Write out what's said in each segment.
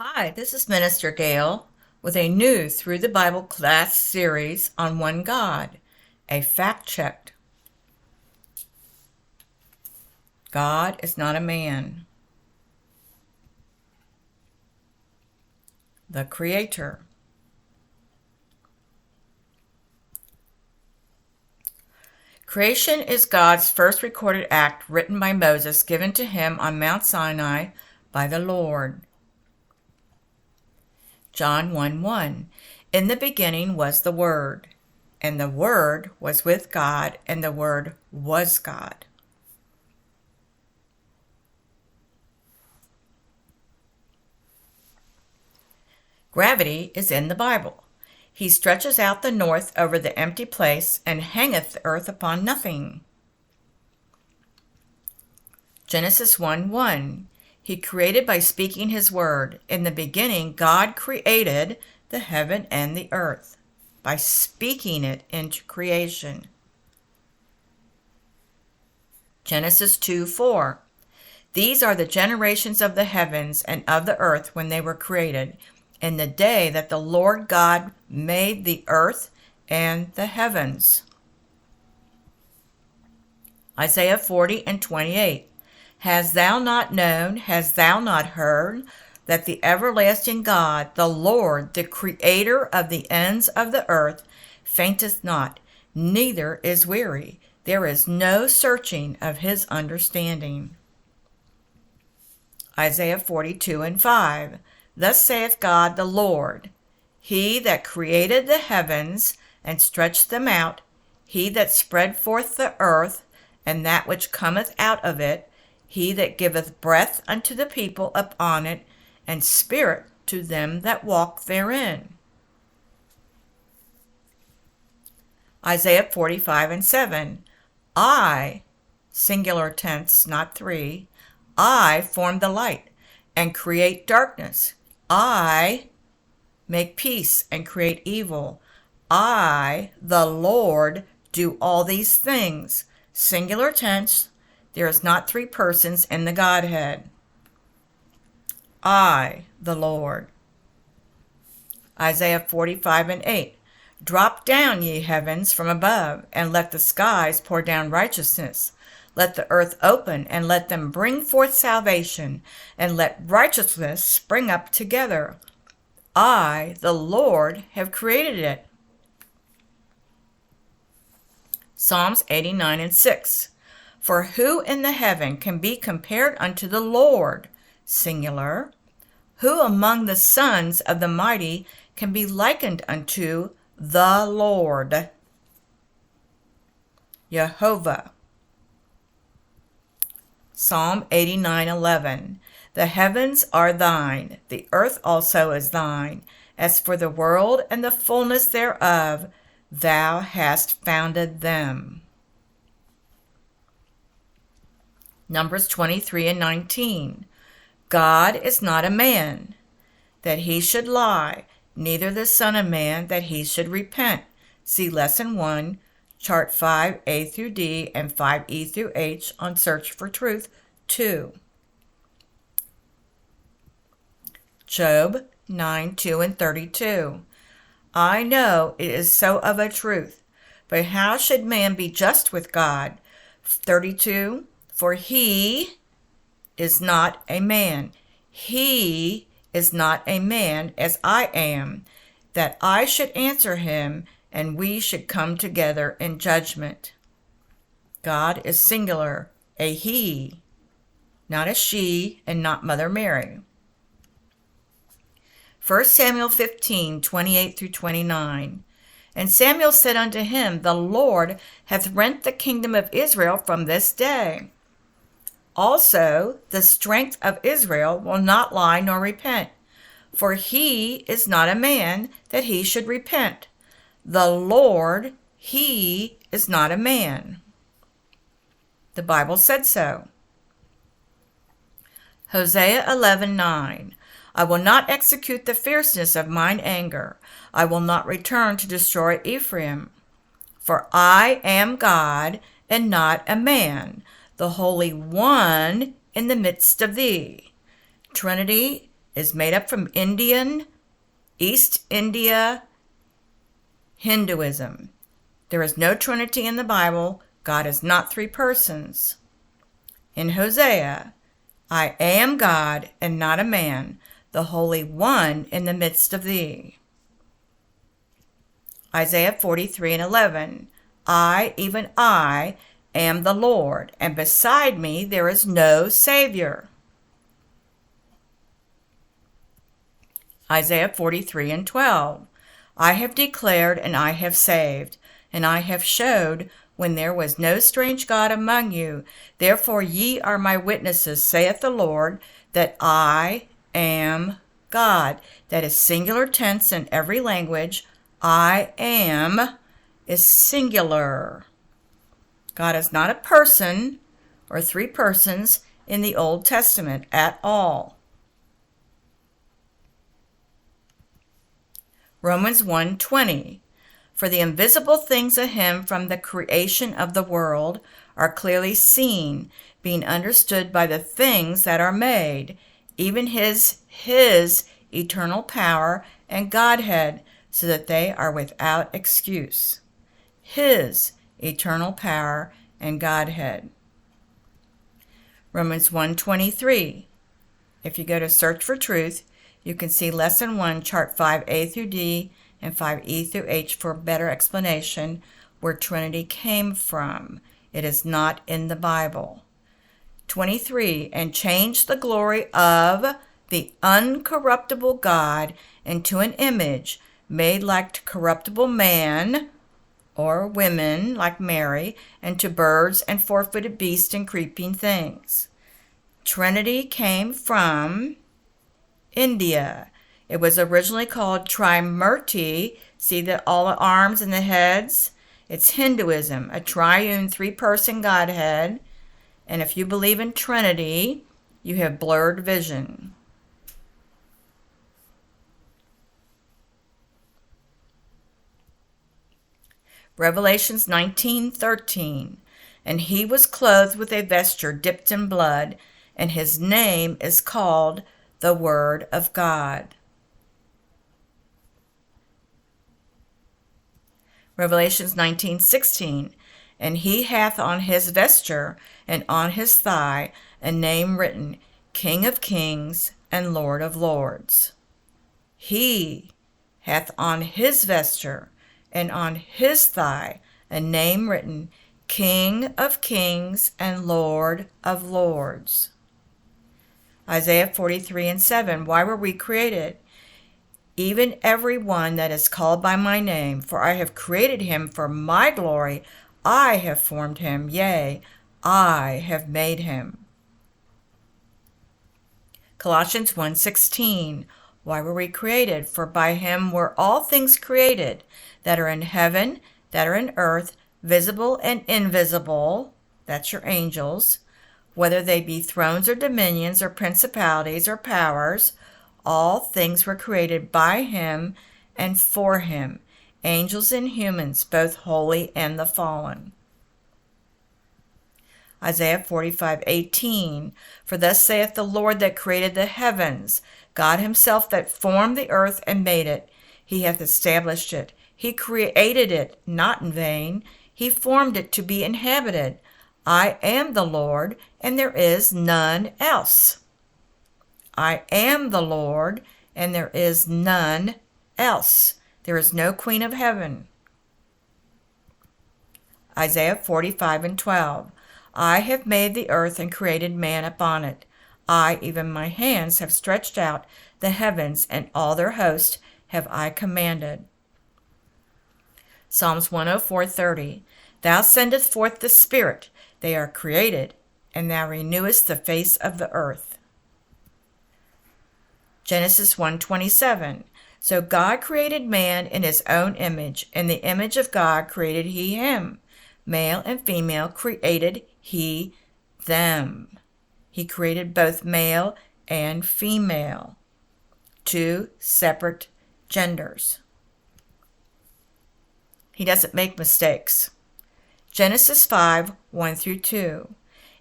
Hi, this is Minister Gail with a new Through the Bible class series on one God, a fact check. God is not a man. The Creator. Creation is God's first recorded act written by Moses, given to him on Mount Sinai by the Lord. John 1:1. In the beginning was the Word, and the Word was with God, and the Word was God. Gravity is in the Bible. He stretches out the north over the empty place, and hangeth the earth upon nothing. Genesis 1:1. He created by speaking his word. In the beginning, God created the heaven and the earth by speaking it into creation. Genesis 2:4. These are the generations of the heavens and of the earth when they were created, in the day that the Lord God made the earth and the heavens. Isaiah 40:28. Hast thou not known, hast thou not heard, that the everlasting God, the Lord, the Creator of the ends of the earth, fainteth not, neither is weary. There is no searching of his understanding. Isaiah 42:5. Thus saith God the Lord, He that created the heavens and stretched them out, He that spread forth the earth, and that which cometh out of it, He that giveth breath unto the people upon it, and spirit to them that walk therein. Isaiah 45:7. I, singular tense, not three, I form the light and create darkness. I make peace and create evil. I, the Lord, do all these things. Singular tense, there is not three persons in the Godhead. I, the Lord. Isaiah 45:8. Drop down, ye heavens, from above, and let the skies pour down righteousness. Let the earth open, and let them bring forth salvation, and let righteousness spring up together. I, the Lord, have created it. Psalms 89:6. For who in the heaven can be compared unto the Lord? Singular. Who among the sons of the mighty can be likened unto the Lord? Jehovah. Psalm 89:11. The heavens are thine, the earth also is thine. As for the world and the fullness thereof, thou hast founded them. Numbers 23:19. God is not a man, that he should lie, neither the Son of Man, that he should repent. See Lesson 1, Chart 5A through D and 5E through H on Search for Truth 2. Job 9:2-32. I know it is so of a truth, but how should man be just with God? 32. For he is not a man. He is not a man as I am, that I should answer him, and we should come together in judgment. God is singular, a he, not a she, and not Mother Mary. 1 Samuel 15:28-29. And Samuel said unto him, The Lord hath rent the kingdom of Israel from this day. Also, the strength of Israel will not lie nor repent, for he is not a man that he should repent. The Lord, he is not a man. The Bible said so. Hosea 11:9. I will not execute the fierceness of mine anger. I will not return to destroy Ephraim. For I am God and not a man, the Holy One in the midst of thee. Trinity is made up from Indian, East India, Hinduism. There is no Trinity in the Bible. God is not three persons. In Hosea, I am God and not a man, the Holy One in the midst of thee. Isaiah 43:11, I, even I, am the Lord, and beside me there is no Savior. Isaiah 43:12, I have declared and I have saved, and I have showed when there was no strange God among you. Therefore ye are my witnesses, saith the Lord, that I am God. That is singular tense in every language. I am is singular. God is not a person or three persons in the Old Testament at all. Romans 1:20, for the invisible things of him from the creation of the world are clearly seen, being understood by the things that are made, even his eternal power and Godhead, so that they are without excuse. His eternal power and Godhead. Romans 1:23. If you go to Search for Truth, you can see Lesson 1, Chart 5A through D and 5E through H for a better explanation where Trinity came from. It is not in the Bible. 23. And change the glory of the uncorruptible God into an image made like corruptible man or women like Mary, and to birds and four-footed beasts and creeping things. Trinity came from India. It was originally called Trimurti. See all the arms and the heads? It's Hinduism, a triune three-person Godhead. And if you believe in Trinity, you have blurred vision. Revelations 19:13. And he was clothed with a vesture dipped in blood, and his name is called the Word of God. Revelations 19:16. And he hath on his vesture and on his thigh a name written, King of Kings and Lord of Lords. He hath on his vesture and on his thigh a name written, King of Kings and Lord of Lords. Isaiah 43:7. Why were we created? Even every one that is called by my name, for I have created him for my glory. I have formed him, yea, I have made him. Colossians 1:16. Why were we created? For by him were all things created, that are in heaven, that are in earth, visible and invisible, that's your angels, whether they be thrones or dominions or principalities or powers, all things were created by him and for him, angels and humans, both holy and the fallen. Isaiah 45:18. For thus saith the Lord that created the heavens, God himself that formed the earth and made it. He hath established it. He created it, not in vain. He formed it to be inhabited. I am the Lord, and there is none else. I am the Lord, and there is none else. There is no queen of heaven. Isaiah 45:12. I have made the earth and created man upon it. I, even my hands, have stretched out the heavens, and all their host have I commanded. Psalms 104:30. Thou sendest forth the Spirit, they are created, and thou renewest the face of the earth. Genesis 1:27. So God created man in his own image. In the image of God created he him. Male and female created he them. He created both male and female, two separate genders. He doesn't make mistakes. Genesis 5:1-2.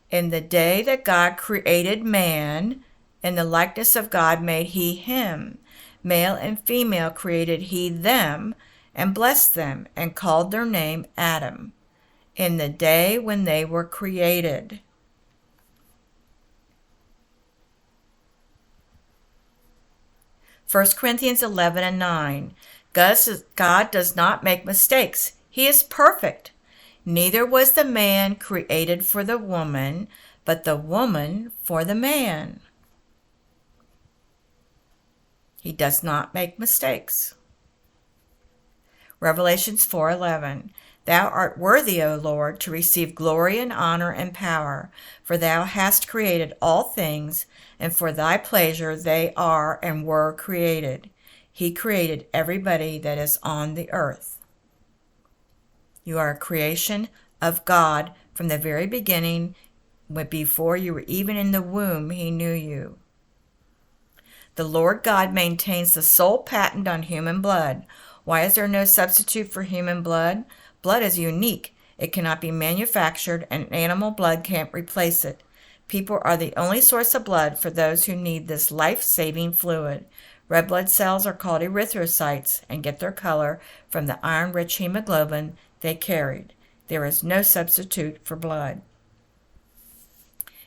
In the day that God created man, In the likeness of God made he him. Male and female created he them, and blessed them, and called their name Adam, in the day when they were created. First Corinthians 11:9. God does not make mistakes. He is perfect. Neither was the man created for the woman, but the woman for the man. He does not make mistakes. Revelations 4:11. Thou art worthy, O Lord, to receive glory and honor and power, for thou hast created all things, and for thy pleasure they are and were created. He created everybody that is on the earth. You are a creation of God from the very beginning. Before you were even in the womb, he knew you. The Lord God maintains the sole patent on human blood. Why is there no substitute for human blood? Blood is unique. It cannot be manufactured, and animal blood can't replace it. People are the only source of blood for those who need this life-saving fluid. Red blood cells are called erythrocytes and get their color from the iron-rich hemoglobin they carried. There is no substitute for blood.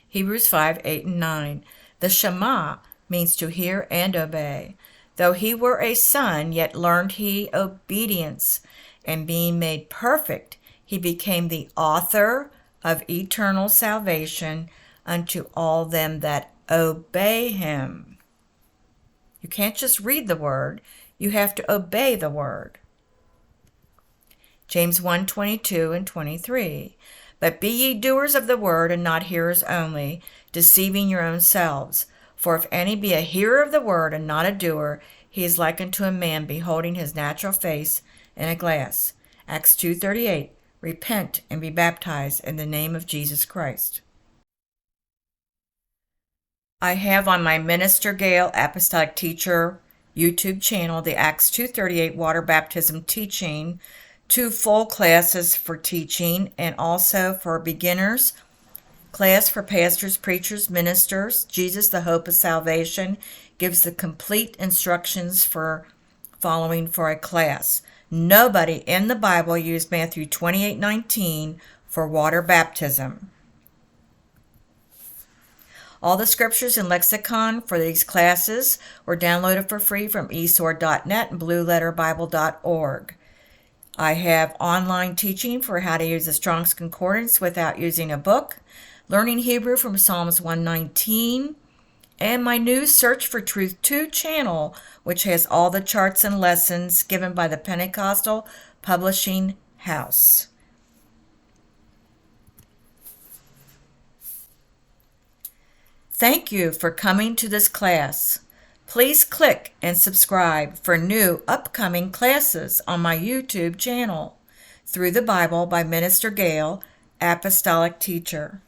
Hebrews 5:8-9. The Shema means to hear and obey. Though he were a son, yet learned he obedience, and being made perfect, he became the author of eternal salvation unto all them that obey him. You can't just read the word, you have to obey the word. James 1:22-23. But be ye doers of the word, and not hearers only, deceiving your own selves. For if any be a hearer of the word, and not a doer, he is like unto a man beholding his natural face in a glass. Acts 2:38. Repent and be baptized in the name of Jesus Christ. I have on my Minister Gail Apostolic Teacher YouTube channel the Acts 2:38 water baptism teaching, 2 full classes for teaching, and also for beginners, class for pastors, preachers, ministers. Jesus, the Hope of Salvation, gives the complete instructions for following for a class. Nobody in the Bible used Matthew 28:19 for water baptism. All the scriptures and lexicon for these classes were downloaded for free from esword.net and blueletterbible.org. I have online teaching for how to use the Strong's Concordance without using a book, learning Hebrew from Psalms 119, and my new Search for Truth 2 channel, which has all the charts and lessons given by the Pentecostal Publishing House. Thank you for coming to this class. Please click and subscribe for new upcoming classes on my YouTube channel, Through the Bible by Minister Gail, Apostolic Teacher.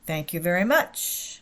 Thank you very much.